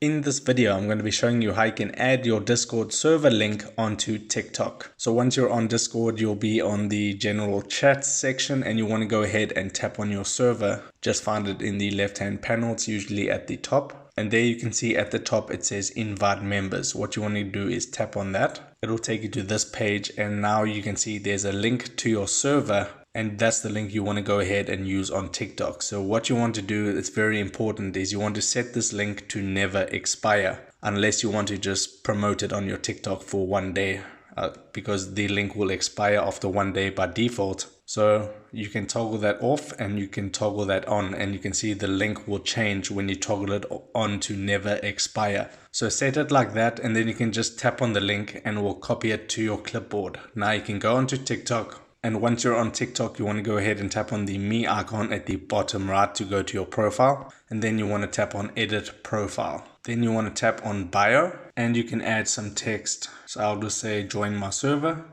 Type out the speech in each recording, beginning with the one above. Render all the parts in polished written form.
In this video, I'm going to be showing you how you can add your Discord server link onto TikTok. So once you're on Discord, you'll be on the general chat section and you want to go ahead and tap on your server. Just find it in the left-hand panel. It's usually at the top. And there you can see at the top, it says invite members. What you want to do is tap on that. It'll take you to this page. And now you can see there's a link to your server. And that's the link you want to go ahead and use on TikTok. So what you want to do, it's very important, is you want to set this link to never expire unless you want to just promote it on your TikTok for one day because the link will expire after one day by default. So you can toggle that off and you can toggle that on, and you can see the link will change when you toggle it on to never expire. So set it like that, and then you can just tap on the link and it will copy it to your clipboard. Now you can go onto TikTok. And once you're on TikTok, you want to go ahead and tap on the me icon at the bottom right to go to your profile. And then you want to tap on edit profile. Then you want to tap on bio and you can add some text. So I'll just say join my server.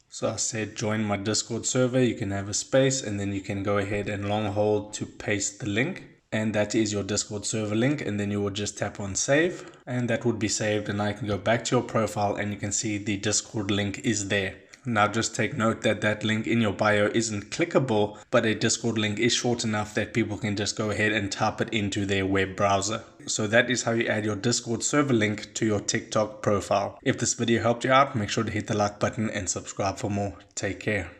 So I said join my Discord server. You can have a space and then you can go ahead and long hold to paste the link. And that is your Discord server link, and then you will just tap on save and that would be saved, and now you can go back to your profile and you can see the Discord link is there. Now just take note that that link in your bio isn't clickable, but a Discord link is short enough that people can just go ahead and type it into their web browser. So that is how you add your Discord server link to your TikTok profile. If this video helped you out, make sure to hit the like button and subscribe for more. Take care.